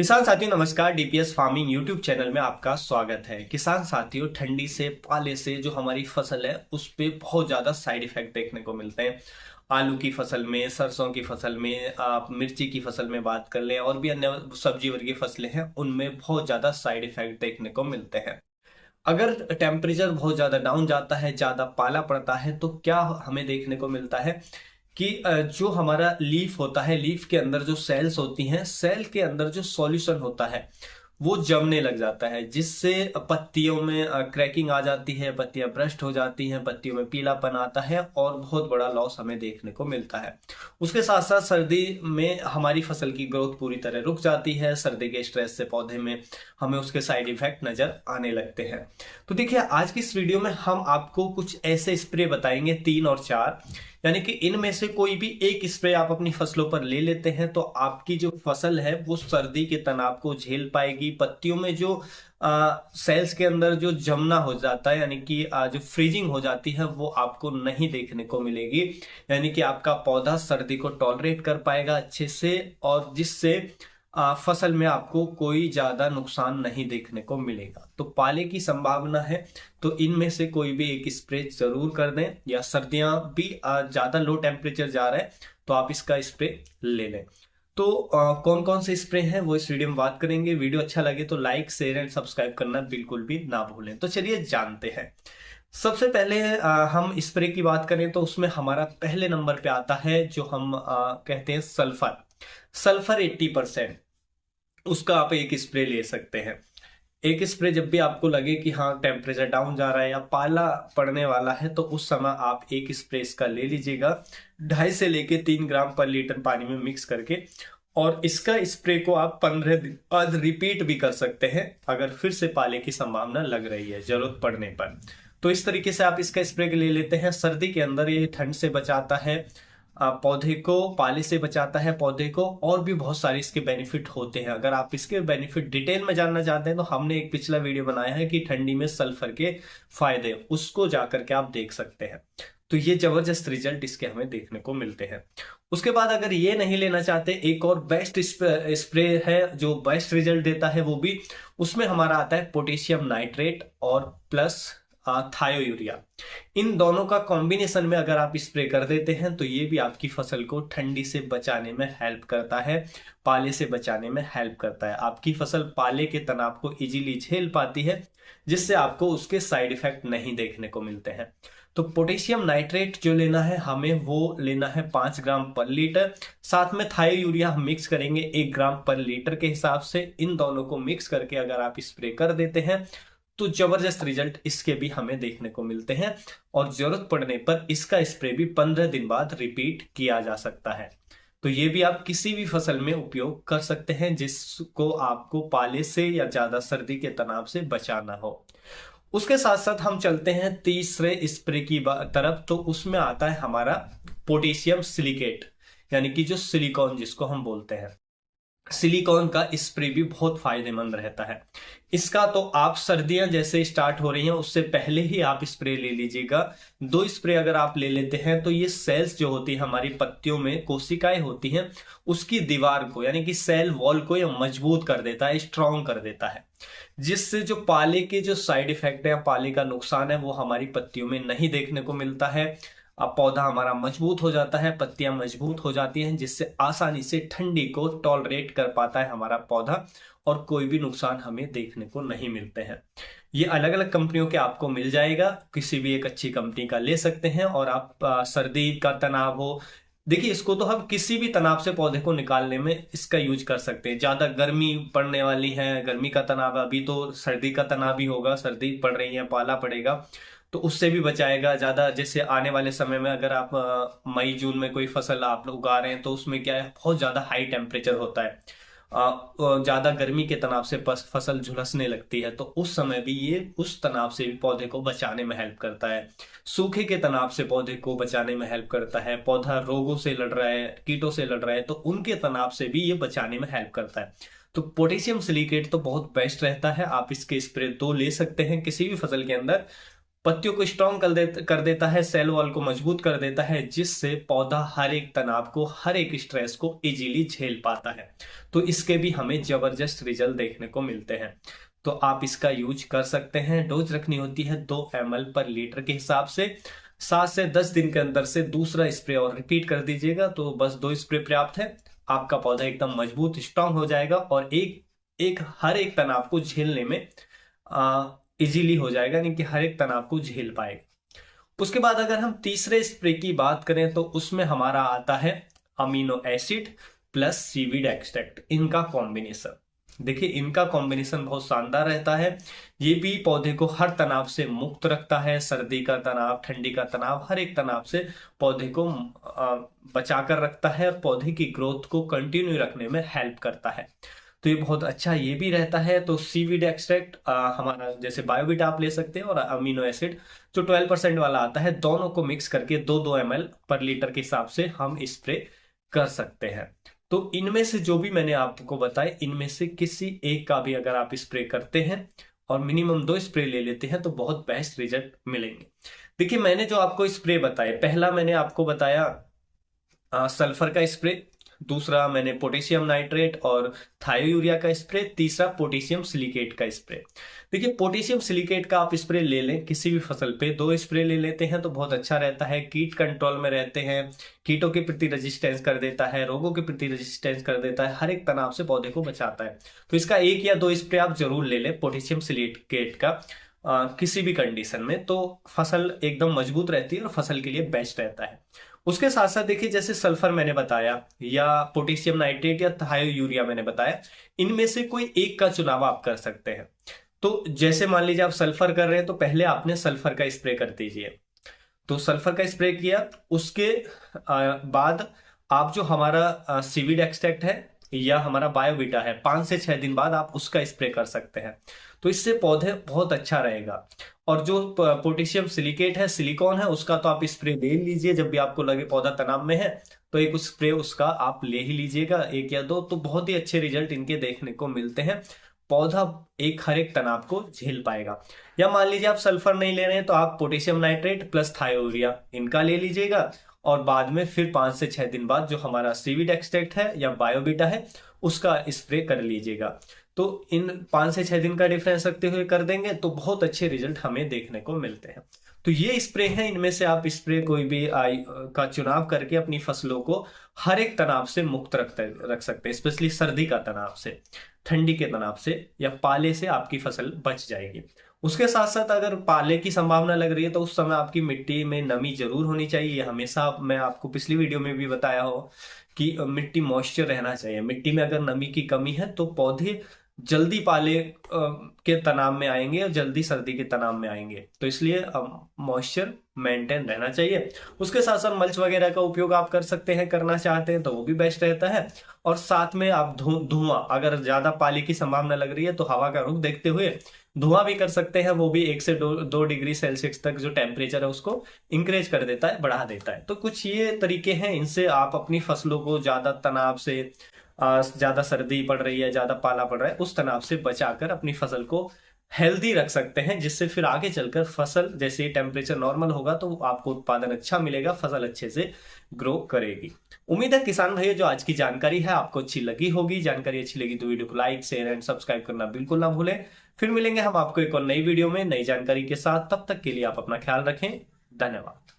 किसान साथियों नमस्कार। डीपीएस फार्मिंग यूट्यूब चैनल में आपका स्वागत है। किसान साथियों, ठंडी से पाले से जो हमारी फसल है उस पे बहुत ज्यादा साइड इफेक्ट देखने को मिलते हैं। आलू की फसल में, सरसों की फसल में, आप मिर्ची की फसल में बात कर लें और भी अन्य सब्जी वर्गीय फसलें हैं, उनमें बहुत ज्यादा साइड इफेक्ट देखने को मिलते हैं। अगर टेम्परेचर बहुत ज्यादा डाउन जाता है, ज्यादा पाला पड़ता है, तो क्या हमें देखने को मिलता है कि जो हमारा लीफ होता है, लीफ के अंदर जो सेल्स होती हैं, सेल के अंदर जो सॉल्यूशन होता है वो जमने लग जाता है, जिससे पत्तियों में क्रैकिंग आ जाती है, पत्तियां ब्रस्ट हो जाती हैं, पत्तियों में पीलापन आता है और बहुत बड़ा लॉस हमें देखने को मिलता है। उसके साथ साथ सर्दी में हमारी फसल की ग्रोथ पूरी तरह रुक जाती है। सर्दी के स्ट्रेस से पौधे में हमें उसके साइड इफेक्ट नजर आने लगते हैं। तो देखिए, आज की इस वीडियो में हम आपको कुछ ऐसे स्प्रे बताएंगे, 3 और 4, यानी कि इनमें से कोई भी एक स्प्रे आप अपनी फसलों पर ले लेते हैं तो आपकी जो फसल है वो सर्दी के तनाव को झेल पाएगी। पत्तियों में जो सेल्स के अंदर जो जमना हो जाता है, यानी कि जो फ्रीजिंग हो जाती है, वो आपको नहीं देखने को मिलेगी। यानी कि आपका पौधा सर्दी को टॉलरेट कर पाएगा अच्छे से, और जिससे फसल में आपको कोई ज्यादा नुकसान नहीं देखने को मिलेगा। तो पाले की संभावना है तो इनमें से कोई भी एक स्प्रे जरूर कर दें, या सर्दियां भी ज्यादा लो टेम्परेचर जा रहा है तो आप इसका स्प्रे ले लें। तो कौन कौन से स्प्रे हैं वो इस वीडियो में बात करेंगे। वीडियो अच्छा लगे तो लाइक, शेयर एंड सब्सक्राइब करना बिल्कुल भी ना भूलें। तो चलिए जानते हैं। सबसे पहले हम स्प्रे की बात करें तो उसमें हमारा पहले नंबर पे आता है जो हम कहते हैं सल्फर। सल्फर 80%, उसका आप एक स्प्रे ले सकते हैं। एक स्प्रे जब भी आपको लगे कि हाँ टेम्परेचर डाउन जा रहा है या पाला पड़ने वाला है, तो उस समय आप एक स्प्रे इसका ले लीजिएगा, 2.5 से लेके 3 ग्राम पर लीटर पानी में मिक्स करके। और इसका स्प्रे को आप 15 दिन बाद रिपीट भी कर सकते हैं अगर फिर से पाले की संभावना लग रही है जरूरत पड़ने पर। तो इस तरीके से आप इसका स्प्रे ले लेते हैं। सर्दी के अंदर ये ठंड से बचाता है पौधे को, पाले से बचाता है पौधे को, और भी बहुत सारे इसके बेनिफिट होते हैं। अगर आप इसके बेनिफिट डिटेल में जानना चाहते हैं तो हमने एक पिछला वीडियो बनाया है कि ठंडी में सल्फर के फायदे, उसको जाकर के आप देख सकते हैं। तो ये जबरदस्त रिजल्ट इसके हमें देखने को मिलते हैं। उसके बाद अगर ये नहीं लेना चाहते, एक और बेस्ट स्प्रे है जो बेस्ट रिजल्ट देता है, वो भी उसमें हमारा आता है पोटेशियम नाइट्रेट और प्लस थायो यूरिया। इन दोनों का कॉम्बिनेशन में अगर आप स्प्रे कर देते हैं तो ये भी आपकी फसल को ठंडी से बचाने में हेल्प करता है, पाले से बचाने में हेल्प करता है। आपकी फसल पाले के तनाव को इजीली झेल पाती है, जिससे आपको उसके साइड इफेक्ट नहीं देखने को मिलते हैं। तो पोटेशियम नाइट्रेट जो लेना है हमें, वो लेना है 5 ग्राम पर लीटर। साथ में थायो यूरिया हम मिक्स करेंगे 1 ग्राम पर लीटर के हिसाब से। इन दोनों को मिक्स करके अगर आप स्प्रे कर देते हैं तो जबरदस्त रिजल्ट इसके भी हमें देखने को मिलते हैं, और जरूरत पड़ने पर इसका स्प्रे भी 15 दिन बाद रिपीट किया जा सकता है। तो ये भी आप किसी भी फसल में उपयोग कर सकते हैं जिसको आपको पाले से या ज्यादा सर्दी के तनाव से बचाना हो। उसके साथ साथ हम चलते हैं तीसरे स्प्रे की तरफ। तो उसमें आता है हमारा पोटेशियम सिलिकेट, यानी कि जो सिलिकॉन जिसको हम बोलते हैं। सिलिकॉन का स्प्रे भी बहुत फायदेमंद रहता है। इसका तो आप सर्दियां जैसे स्टार्ट हो रही हैं उससे पहले ही आप स्प्रे ले लीजिएगा। 2 स्प्रे अगर आप ले लेते हैं तो ये सेल्स जो होती है हमारी पत्तियों में, कोशिकाएं होती हैं, उसकी दीवार को, यानी कि सेल वॉल को ये मजबूत कर देता है, स्ट्रॉन्ग कर देता है, जिससे जो पाले के जो साइड इफेक्ट है, पाले का नुकसान है, वो हमारी पत्तियों में नहीं देखने को मिलता है। अब पौधा हमारा मजबूत हो जाता है, पत्तियां मजबूत हो जाती हैं, जिससे आसानी से ठंडी को टॉलरेट कर पाता है हमारा पौधा, और कोई भी नुकसान हमें देखने को नहीं मिलते हैं। ये अलग अलग कंपनियों के आपको मिल जाएगा, किसी भी एक अच्छी कंपनी का ले सकते हैं। और आप सर्दी का तनाव हो, देखिए इसको तो हम किसी भी तनाव से पौधे को निकालने में इसका यूज कर सकते हैं। ज्यादा गर्मी पड़ने वाली है, गर्मी का तनाव, अभी तो सर्दी का तनाव भी होगा, सर्दी पड़ रही है, पाला पड़ेगा, तो उससे भी बचाएगा। ज्यादा जैसे आने वाले समय में अगर आप मई जून में कोई फसल आप लोग उगा रहे हैं तो उसमें क्या है, बहुत ज्यादा हाई टेम्परेचर होता है, ज्यादा गर्मी के तनाव से फसल झुलसने लगती है, तो उस समय भी ये उस तनाव से भी पौधे को बचाने में हेल्प करता है। सूखे के तनाव से पौधे को बचाने में हेल्प करता है। पौधा रोगों से लड़ रहा है, कीटों से लड़ रहा है, तो उनके तनाव से भी ये बचाने में हेल्प करता है। तो पोटेशियम सिलिकेट तो बहुत बेस्ट रहता है। आप इसके स्प्रे 2 ले सकते हैं किसी भी फसल के अंदर। पत्तियों को स्ट्रॉन्ग कर देता है, सेल वॉल को मजबूत कर देता है, जिससे पौधा हर एक तनाव को, हर एक स्ट्रेस को इजीली झेल पाता है। तो इसके भी हमें जबरदस्त रिजल्ट देखने को मिलते हैं। तो आप इसका यूज कर सकते हैं। डोज रखनी होती है 2 ml पर लीटर के हिसाब से। 7 से 10 दिन के अंदर से दूसरा स्प्रे और रिपीट कर दीजिएगा। तो बस 2 स्प्रे पर्याप्त है। आपका पौधा एकदम मजबूत स्ट्रांग हो जाएगा और हर एक तनाव को झेलने में इजीली हो जाएगा, यानी कि हर एक तनाव को झेल पाएगा। उसके बाद अगर हम तीसरे स्प्रे की बात करें तो उसमें हमारा आता है amino acid plus seaweed extract, इनका कॉम्बिनेशन। देखिए इनका कॉम्बिनेशन बहुत शानदार रहता है। ये भी पौधे को हर तनाव से मुक्त रखता है। सर्दी का तनाव, ठंडी का तनाव, हर एक तनाव से पौधे को बचा कर रखता है और पौधे की ग्रोथ को कंटिन्यू रखने में हेल्प करता है। तो ये बहुत अच्छा ये भी रहता है। तो सीवीड एक्सट्रैक्ट हमारा जैसे बायोविटा आप ले सकते हैं, और अमीनो एसिड जो 12% वाला आता है, दोनों को मिक्स करके 2-2 ml पर लीटर के हिसाब से हम स्प्रे कर सकते हैं। तो इनमें से जो भी मैंने आपको बताए, इनमें से किसी एक का भी अगर आप स्प्रे करते हैं और मिनिमम 2 स्प्रे ले लेते हैं तो बहुत बेस्ट रिजल्ट मिलेंगे। देखिए मैंने जो आपको स्प्रे बताए, पहला मैंने आपको बताया सल्फर का स्प्रे, दूसरा मैंने पोटेशियम नाइट्रेट और थायोयूरिया का स्प्रे, तीसरा पोटेशियम सिलिकेट का स्प्रे। देखिए पोटेशियम सिलिकेट का आप स्प्रे ले लें किसी भी फसल पे, 2 स्प्रे ले लेते हैं तो बहुत अच्छा रहता है। कीट कंट्रोल में रहते हैं, कीटों के प्रति रेजिस्टेंस कर देता है, रोगों के प्रति रेजिस्टेंस कर देता है, हर एक तनाव से पौधे को बचाता है। तो इसका 1 या 2 स्प्रे आप जरूर ले लें पोटेशियम सिलिकेट का किसी भी कंडीशन में, तो फसल एकदम मजबूत रहती है और फसल के लिए बेस्ट रहता है। उसके साथ साथ देखिए जैसे सल्फर मैंने बताया या पोटेशियम नाइट्रेट या थायोयूरिया मैंने बताया, इनमें से कोई एक का चुनाव आप कर सकते हैं। तो जैसे मान लीजिए आप सल्फर कर रहे हैं तो पहले आपने सल्फर का स्प्रे कर दीजिए। तो सल्फर का स्प्रे किया, उसके बाद आप जो हमारा सीवीड एक्सट्रैक्ट है या हमारा बायोविटा है, 5 से 6 दिन बाद आप उसका स्प्रे कर सकते हैं। तो इससे पौधे बहुत अच्छा रहेगा। और जो पोटेशियम सिलिकेट है, सिलिकॉन है, उसका तो आप स्प्रे ले लीजिए जब भी आपको लगे पौधा तनाव में है, तो एक स्प्रे उसका आप ले ही लीजिएगा, 1 या 2। तो बहुत ही अच्छे रिजल्ट इनके देखने को मिलते हैं। पौधा हर एक तनाव को झेल पाएगा। या मान लीजिए आप सल्फर नहीं ले रहे हैं तो आप पोटेशियम नाइट्रेट प्लस थायोरिया इनका ले लीजिएगा, और बाद में फिर 5 से 6 दिन बाद जो हमारा सीवीड एक्सट्रैक्ट है या बायोविटा है उसका स्प्रे कर लीजिएगा। तो इन 5 से 6 दिन का डिफरेंस रखते हुए कर देंगे तो बहुत अच्छे रिजल्ट हमें देखने को मिलते हैं। तो ये स्प्रे है, इनमें से आप स्प्रे कोई भी का चुनाव करके अपनी फसलों को हर एक तनाव से मुक्त रख सकते हैं, स्पेशली सर्दी का तनाव से, ठंडी के तनाव से या पाले से आपकी फसल बच जाएगी। उसके साथ साथ अगर पाले की संभावना लग रही है तो उस समय आपकी मिट्टी में नमी जरूर होनी चाहिए। हमेशा मैं आपको पिछली वीडियो में भी बताया हो कि मिट्टी मॉइस्चर रहना चाहिए। मिट्टी में अगर नमी की कमी है तो पौधे जल्दी पाले के तनाव में आएंगे और जल्दी सर्दी के तनाव में आएंगे। तो इसलिए मॉइस्चर मेंटेन रहना चाहिए। उसके साथ साथ मल्च वगैरह का उपयोग आप कर सकते हैं, करना चाहते हैं तो वो भी बेस्ट रहता है। और साथ में आप धुआं, अगर ज्यादा पाले की संभावना लग रही है तो हवा का रुख देखते हुए धुआं भी कर सकते हैं। वो भी 1 से 2 डिग्री सेल्सियस तक जो टेम्परेचर है उसको इंक्रीज कर देता है, बढ़ा देता है। तो कुछ ये तरीके हैं, इनसे आप अपनी फसलों को ज्यादा तनाव से, ज्यादा सर्दी पड़ रही है, ज्यादा पाला पड़ रहा है, उस तनाव से बचाकर अपनी फसल को हेल्दी रख सकते हैं, जिससे फिर आगे चलकर फसल जैसे टेम्परेचर नॉर्मल होगा तो आपको उत्पादन अच्छा मिलेगा, फसल अच्छे से ग्रो करेगी। उम्मीद है किसान भाइयों जो आज की जानकारी है आपको अच्छी लगी होगी। जानकारी अच्छी लगी तो वीडियो को लाइक, शेयर एंड सब्सक्राइब करना बिल्कुल ना भूलें। फिर मिलेंगे हम आपको एक और नई वीडियो में नई जानकारी के साथ। तब तक के लिए आप अपना ख्याल रखें। धन्यवाद।